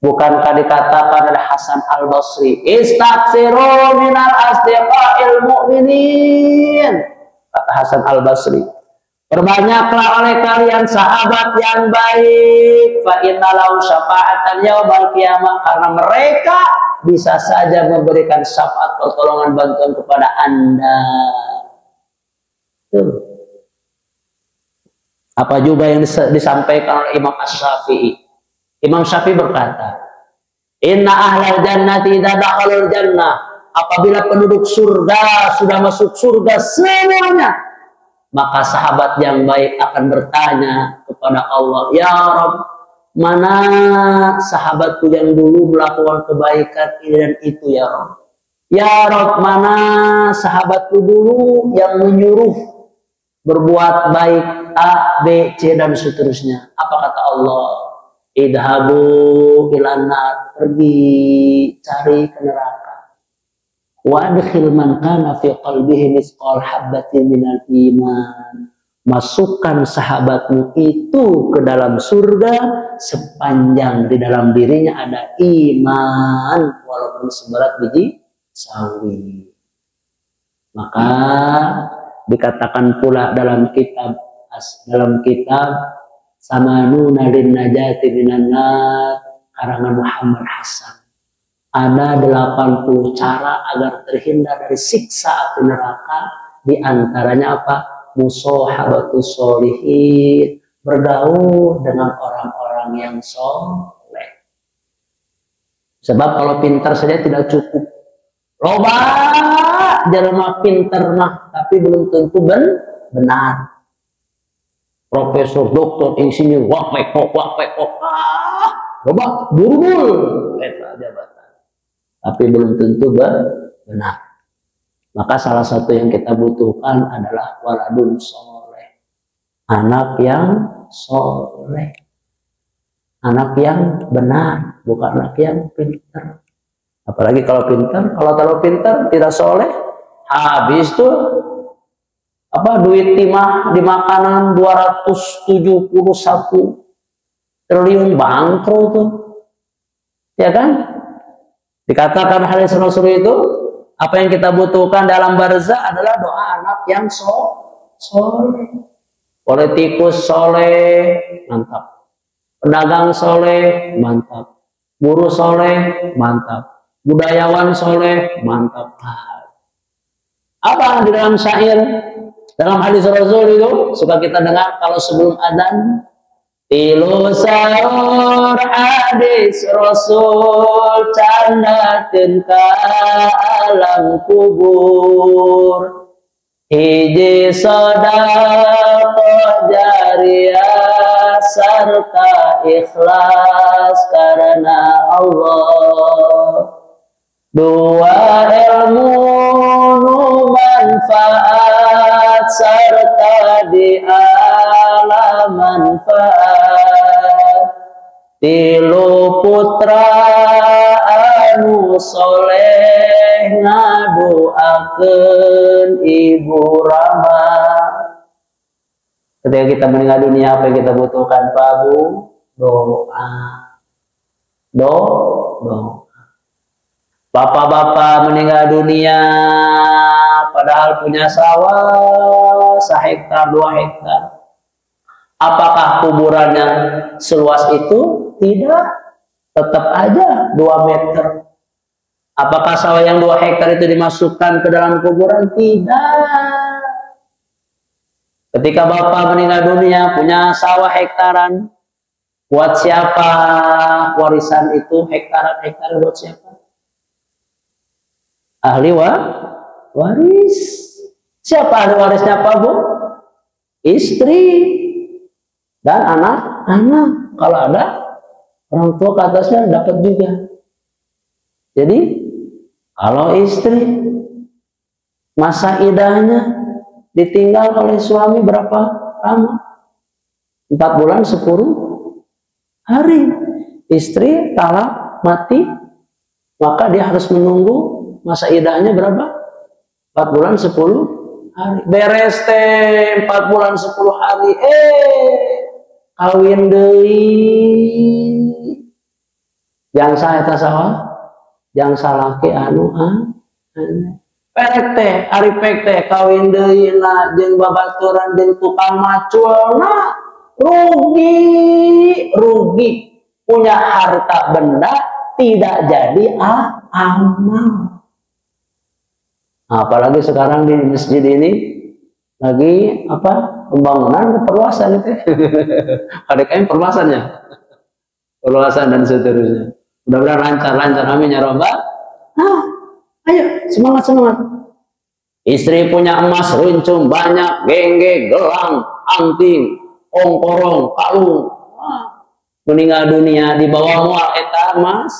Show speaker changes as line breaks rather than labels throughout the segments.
Bukankah dikatakan oleh Hasan Al-Basri, istaghfiru minal asdiqa'il mu'minin. Kata Hasan Al-Basri, perbanyaklah oleh kalian sahabat yang baik, fa innalau syafa'atan yaumal qiyamah, karena mereka bisa saja memberikan syafaat pertolongan bantuan kepada Anda. Tuh. Apa juga yang disampaikan oleh Imam Asy-Syafi'i. Imam Syafi'i berkata, inna ahlal jannati idza dakhalul jannah, apabila penduduk surga sudah masuk surga semuanya, maka sahabat yang baik akan bertanya kepada Allah, ya Rabb, mana sahabatku yang dulu melakukan kebaikan ini dan itu ya Rabb. Ya Rabb, mana sahabatku dulu yang menyuruh berbuat baik A, B, C dan seterusnya. Apa kata Allah? Idhabu ilan nar, pergi cari ke neraka. Wa adkhil man kana fi qalbihi mithqal habatin minal iman. Masukkan sahabatmu itu ke dalam surga sepanjang di dalam dirinya ada iman, walaupun seberat biji sawi. Maka dikatakan pula dalam kitab Samanuna lin najati minan nar, karangan Muhammad Hasan, ada 80 cara agar terhindar dari siksa api neraka. Di antaranya apa? Musahabatus sholihin, bergaul dengan orang-orang yang soleh. Sebab kalau pintar saja tidak cukup. Loba jelema pintar mah, tapi belum tentu benar. Profesor, doktor, insinyur, wak-wek-wok, coba buru-buru jabatan, tapi belum tentu benar. Maka salah satu yang kita butuhkan adalah waladun soleh, anak yang soleh, anak yang benar, bukan anak yang pintar. Apalagi kalau pintar, kalau terlalu pintar tidak soleh, habis tuh apa duit timah di makanan 271 triliun bangkrut tuh, ya kan? Dikatakan hadis Rasul itu, apa yang kita butuhkan dalam barzah adalah doa anak yang soleh. Politikus soleh, mantap. Pedagang soleh, mantap. Buruh soleh, mantap. Budayawan soleh, mantap. Apa di dalam syair? Dalam hadis Rasul itu suka kita dengar kalau sebelum adzan, tilu sahur hadis Rasul candakeun ka alam kubur, hiji sedekah jariyah sarta ikhlas karena Allah, dua ilmu nu manfaat serta di alam manfaat, tilu putra anu soleh ngadoakeun ibu Rama. Ketika kita meninggal dunia, apa yang kita butuhkan Pak Bu? Doa. Doa. Bapak-bapak meninggal dunia padahal punya sawah 1 hektar 2 hektar. Apakah kuburannya seluas itu? Tidak. Tetap aja 2 meter. Apakah sawah yang 2 hektar itu dimasukkan ke dalam kuburan? Tidak. Ketika bapak meninggal dunia punya sawah hektaran, buat siapa warisan itu? Hektaran buat siapa? Ahli waris. Siapa ahli warisnya Pak Bu? Istri dan anak-anak. Kalau ada orang tua ke atasnya dapat juga. Jadi kalau istri masa idahnya ditinggal oleh suami berapa lama? 4 bulan 10 hari. Istri talak mati, maka dia harus menunggu masa idahnya berapa? 4 bulan 10 hari. Beres teh 4 bulan 10 hari, kawin deui. Yang saya tasawa, yang salah ke anu perek teh, ari pek teh kawin deui na jeung babaturan jeung tukang maculna rugi punya harta benda tidak jadi amal. Apalagi sekarang di masjid ini lagi apa pembangunan perluasan itu ada kain perluasannya, perluasan dan seterusnya. Mudah-mudahan lancar amin ya robbal. Ayo semangat. Istri punya emas runcung banyak, gengge, gelang, anting, ongkorong, kalung. Meninggal dunia di bawah mual eta emas.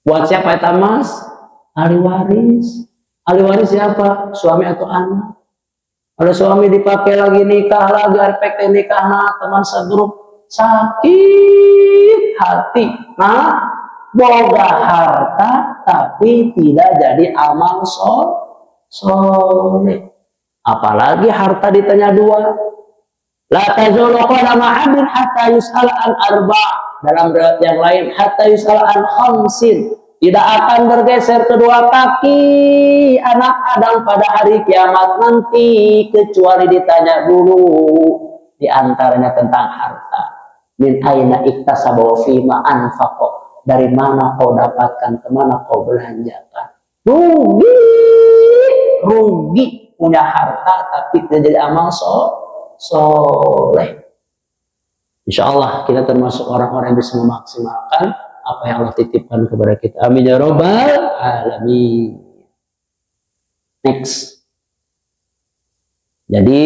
Buat siapa eta emas? Ahli waris. Ahli waris siapa? Suami atau anak. Ada suami dipakai lagi nikah lagi, arpek nikah teman segrup sakit hati. Boga harta tapi tidak jadi amal soleh. Apalagi harta ditanya dua. La tazulu qadama 'abdin hatta yus'ala an arba'. Dalam riwayat yang lain hatta yus'ala an khamsin. Tidak akan bergeser kedua kaki anak Adam pada hari kiamat nanti kecuali ditanya dulu di antaranya tentang harta. Min aina iktasaba wa fima anfaqa. Dari mana kau dapatkan, kemana kau belanjakan. Rugi punya harta tapi tidak jadi amal soleh. Insya Allah kita termasuk orang-orang yang bisa memaksimalkan apa yang Allah titipkan kepada kita. Amin ya robbal alamin. Next. Jadi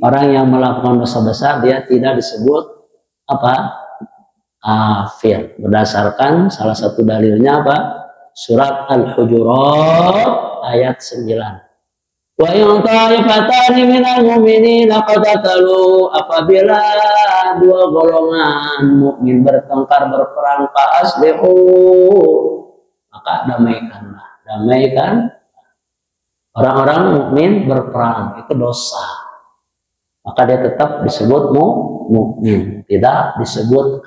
orang yang melakukan dosa besar dia tidak disebut apa? Kafir. Berdasarkan salah satu dalilnya apa? Surat Al-Hujurat ayat 9. Wa in ta'ifatani minal mu'minina qatatalu, apabila dua golongan mukmin bertengkar berperang fa aslihu, maka damaikan. Orang-orang mukmin berperang itu dosa, maka dia tetap disebut mukmin, tidak disebut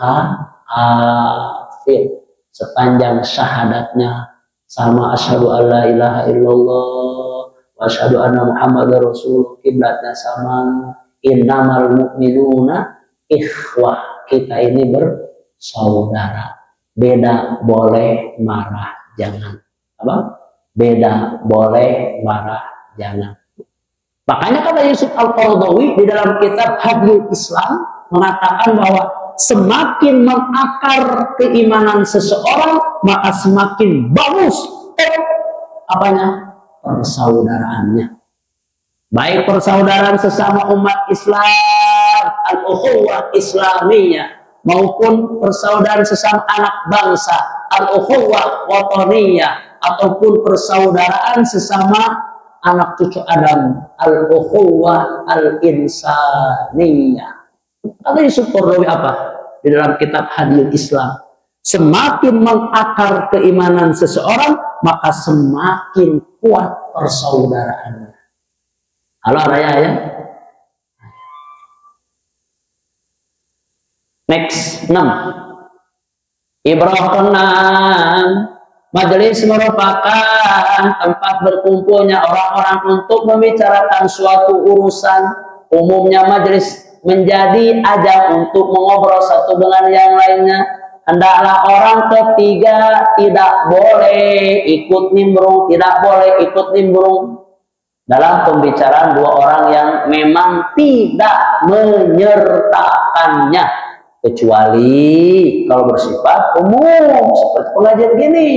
kafir sepanjang syahadatnya sama asyhadu alla ilaha illallah wa asyhadu anna muhammadar rasul, kiblatnya sama, innamal mu'minuna ikhwah, kita ini bersaudara. Beda boleh marah jangan. Apa? Beda boleh marah jangan. Makanya kata Yusuf Al-Qaradawi di dalam kitab Hadiyul Islam mengatakan bahwa semakin mengakar keimanan seseorang maka semakin bagus apanya? Persaudaraannya. Baik persaudaraan sesama umat Islam, al-ukhuwah islamiyah, maupun persaudaraan sesama anak bangsa, al-ukhuwah wataniyah, ataupun persaudaraan sesama anak cucu Adam, al-ukhuwah al-insaniyah. Kata Yusuf Qaradawi apa? Di dalam kitab Hadiyul Islam, semakin mengakar keimanan seseorang, maka semakin kuat persaudaraannya. Halo Raya ya. Next 6. Ibrahim. Majelis merupakan tempat berkumpulnya orang-orang untuk membicarakan suatu urusan. Umumnya majelis menjadi ajang untuk mengobrol satu dengan yang lainnya. Hendaklah orang ketiga tidak boleh ikut nimbrung, dalam pembicaraan dua orang yang memang tidak menyertakannya, kecuali kalau bersifat umum seperti pengajian gini,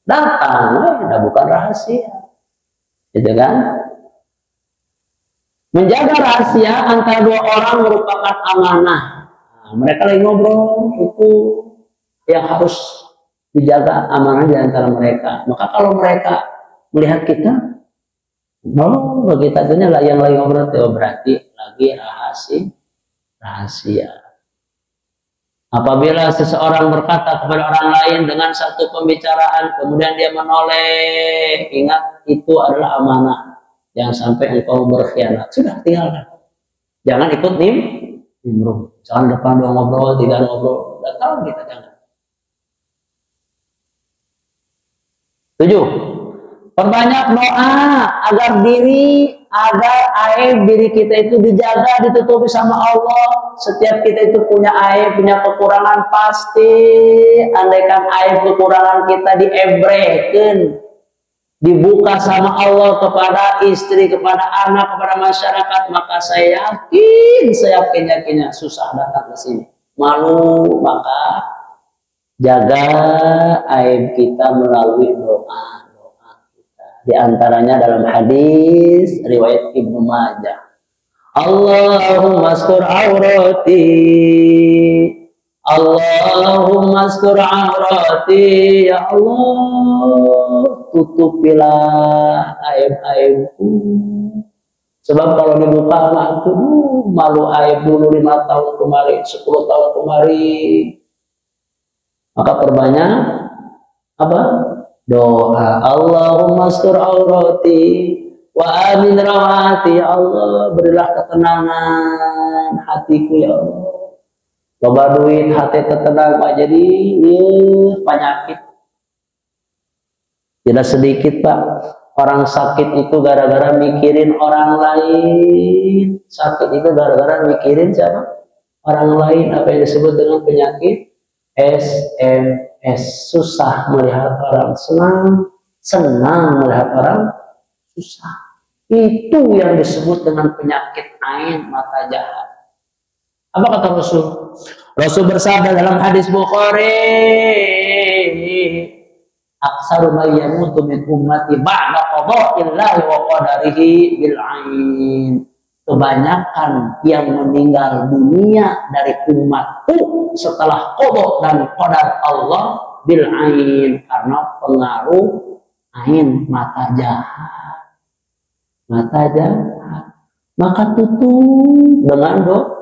datang, udah bukan rahasia, gitu kan? Menjaga rahasia antara dua orang merupakan amanah. Nah, mereka lagi ngobrol, itu yang harus dijaga amanah di antara mereka. Maka kalau mereka melihat kita, kita tanya lah yang lagi ngobrol, berarti lagi rahasia. Apabila seseorang berkata kepada orang lain dengan satu pembicaraan, kemudian dia menoleh, ingat itu adalah amanah. Jangan sampai engkau berkhianat. Sudah tinggalkan. Jangan ikut Nimbrung. Jangan depan dua ngobrol, tidak ngobrol. Udah tahu kita jangan. 7. Perbanyak doa agar aib diri kita itu dijaga, ditutupi sama Allah. Setiap kita itu punya aib, punya kekurangan pasti. Andaikan aib kekurangan kita diebrehkan, dibuka sama Allah kepada istri, kepada anak, kepada masyarakat, maka saya yakinnya susah datang ke sini. Malu, maka jaga aib kita melalui doa kita. Di antaranya dalam hadis riwayat Ibnu Majah. Allahumma astur aurati, Allahumma astur aurati, ya Allah, tutupilah aib-aibku. Sebab kalau dibuka mah malu aib dulu 5 tahun kemarin, 10 tahun kemarin. Maka perbanyak apa? Doa. Allahumma astur aurati wa amin rawati, ya Allah, berilah ketenangan hatiku, ya Allah. Loba duit hati tertenang Pak, jadi penyakit. Tidak sedikit Pak, orang sakit itu gara-gara mikirin orang lain. Sakit itu gara-gara mikirin siapa? Orang lain. Apa yang disebut dengan penyakit SMS. Susah melihat orang senang, senang melihat orang susah. Itu yang disebut dengan penyakit ain mata jahat. Apa kata Rasul? Rasul bersabda dalam hadis Bukhari, aksaru may yamutu min ummati ba'da qada'illahi wa qadarihi bil ain. Kebanyakan yang meninggal dunia dari umatku setelah qada dan qadar Allah bil ain, karena pengaruh ain mata jahat. Mata jahat. Maka tutup dengan doa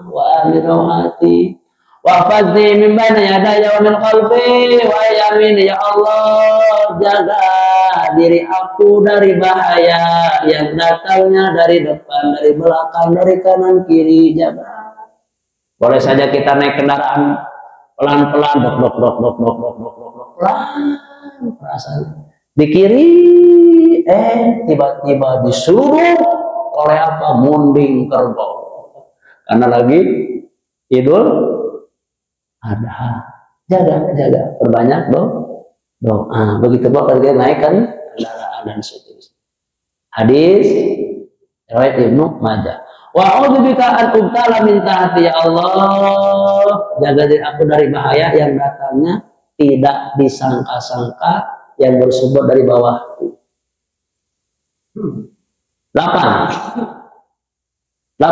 wa amirati wa fadhi min bani yadaya wa min qalbi wa yamini, ya Allah, jaga diri aku dari bahaya yang datangnya dari depan, dari belakang, dari kanan kiri. Jaga. Boleh saja kita naik kendaraan pelan-pelan, dok pelan, perasaan di kiri, tiba-tiba disuruh oleh apa? Munding kerbau. Karena lagi Idul Adha. Jaga, perbanyak doa. Begitu Pak kita naikkan kendaraan dan seterusnya. Hadis riwayat Ibnu Majah. Wa a'udzubika an ubtala min tahti, ya Allah, jaga diri aku dari bahaya yang datangnya tidak disangka-sangka, yang bersumber dari bawahku. 8.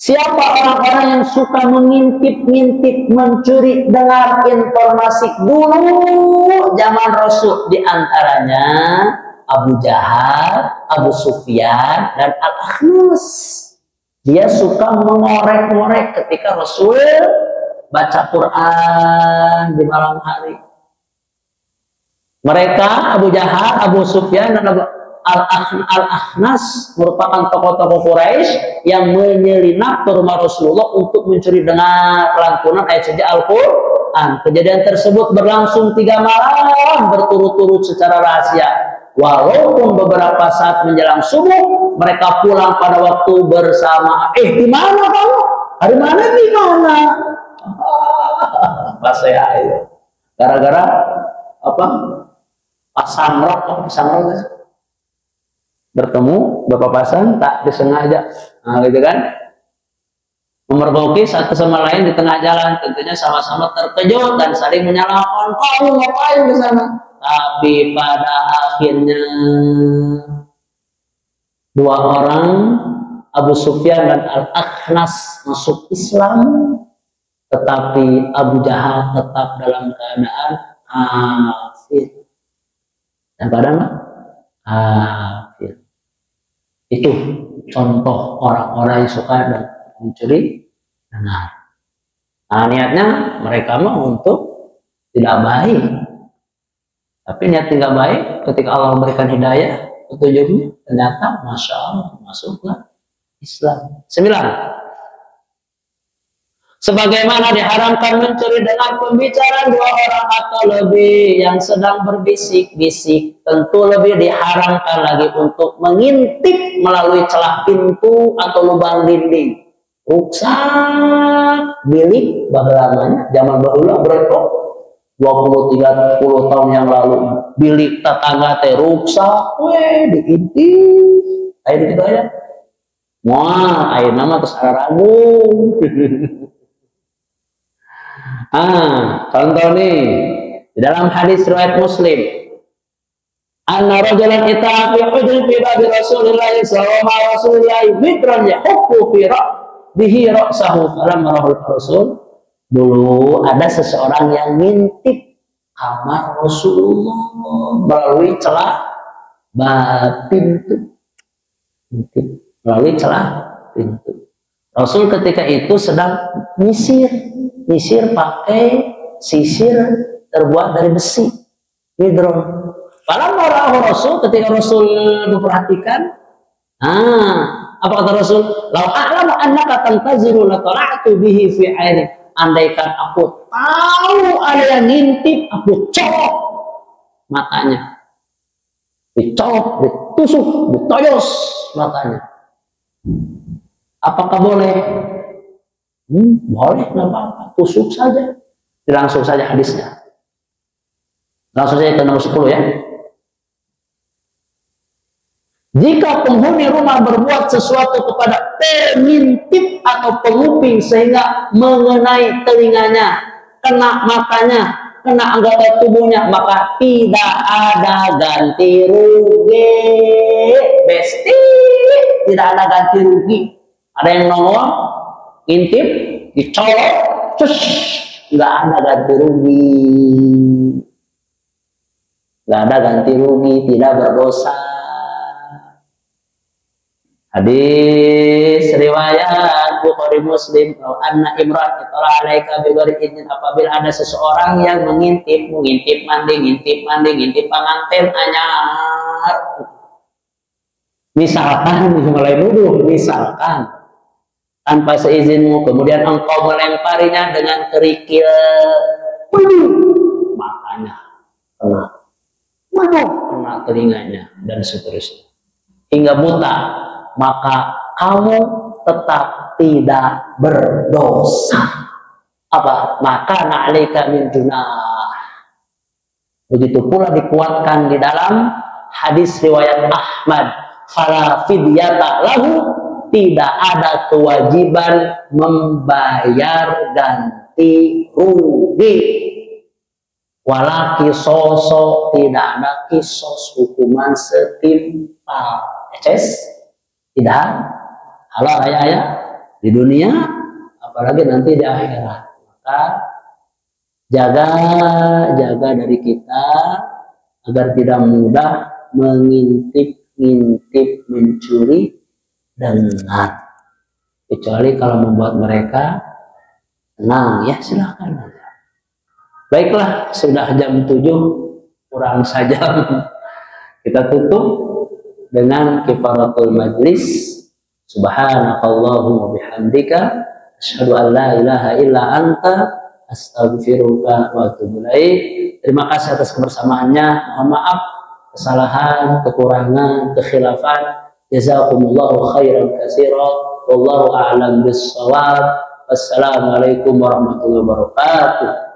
Siapa orang-orang yang suka mengintip-ngintip, mencuri, dengar informasi dulu zaman Rasul, di antaranya Abu Jahal, Abu Sufyan, dan Al-Akhnas. Dia suka mengorek-ngorek ketika Rasul baca Quran di malam hari. Mereka Abu Jahal, Abu Sufyan, dan Al-Akhnas merupakan tokoh-tokoh Quraisy yang menyelinap ke rumah Rasulullah untuk mencuri dengar lantunan ayat suci Al-Quran. Kejadian tersebut berlangsung 3 malam berturut-turut secara rahasia. Walaupun beberapa saat menjelang subuh mereka pulang pada waktu bersama. Di mana kamu? Hari mana? Di mana? Pas saya itu gara-gara apa? Pasang rok bertemu bapak pasang tak disengaja, gitu kan, memergoki satu sama lain di tengah jalan. Tentunya sama-sama terkejut dan saling menyalahkan, kamu ngapain di sana? Tapi pada akhirnya 2 orang, Abu Sufyan dan Al-Akhnas, masuk Islam, tetapi Abu Jahal tetap dalam keadaan kafir. Dan pada kafir. Itu contoh orang-orang yang suka dan mencuri dengar. Niatnya mereka mau untuk tidak baik, tapi niat tidak baik ketika Allah memberikan hidayah petunjuknya, ternyata Masya Allah masuklah Islam. 9. Sebagaimana diharamkan mencuri dengan pembicaraan dua orang atau lebih yang sedang berbisik-bisik, tentu lebih diharamkan lagi untuk mengintip melalui celah pintu atau lubang dinding. Ruksak bilik bahlamanya zaman baheula beretok 20-30 tahun yang lalu bilik tetangga teh ruksak diintip aya gitu ya. Moal ayeuna mah geus ragung. Contoh nih di dalam hadis riwayat Muslim, anna rajulan ita'a fi hujrin fi babi Rasulillah sallallahu alaihi wasallam mitran yahukku fi bihi ra'sahu falamma rahul Rasul. Dulu ada seseorang yang ngintip kamar Rasulullah melalui celah pintu, ngintip melalui celah pintu. Rasul ketika itu sedang nyisir pakai sisir terbuat dari besi, midron. Falamma ra'ahu Rasul, ketika Rasul memperhatikan, apa kata Rasul? Lau a'lamu annaka tantaziru la tala'tu bihi fi 'aini. Andaikan aku tahu ada yang ngintip, aku colok matanya. Dicolok, ditusuk, ditoyos matanya. Apakah boleh? Boleh, nggak apa-apa. Tusuk saja. Langsung saja hadisnya. Langsung saja ke nomor 10 ya. Jika penghuni rumah berbuat sesuatu kepada pengintip atau penguping sehingga mengenai telinganya, kena matanya, kena anggota tubuhnya, maka tidak ada ganti rugi. Besti, tidak ada ganti rugi. Ada yang nongol, intip, dicolok, cus, nggak ada ganti rugi. Nggak ada ganti rugi, tidak berdosa. Hadis riwayat Bukhari Muslim, anna imran itala alaika bighairi idnin, apabila ada seseorang yang mengintip ngintip panganten anyar. Misalkan mulai nuduh, misalkan tanpa seizinmu, kemudian engkau melemparinya dengan kerikil, makanya kena telinganya dan seterusnya hingga buta, maka kamu tetap tidak berdosa. Apa? Maka na'alika min junah. Begitu pula dikuatkan di dalam hadis riwayat Ahmad, fala fidyata lahu, tidak ada kewajiban membayar ganti rugi. Wala kisoso, tidak ada kisos, hukuman setimpal. Tidak halal ayah di dunia, apalagi nanti di akhirat. Maka jaga dari kita agar tidak mudah mengintip, mencuri dengan, kecuali kalau membuat mereka tenang, ya silahkan. Baiklah, sudah jam 7 kurang sajam, kita tutup dengan kifaratul majlis. Subhanakallahumma bihamdika asyhadu an la ilaha illa anta astaghfiruka wa atubu ilaik. Terima kasih atas kebersamaannya. Mohon maaf kesalahan, kekurangan, kekhilafan. Jazakumullahu khairan katsiran. Wallahu a'lam bis-shawab. Wassalamualaikum warahmatullahi wabarakatuh.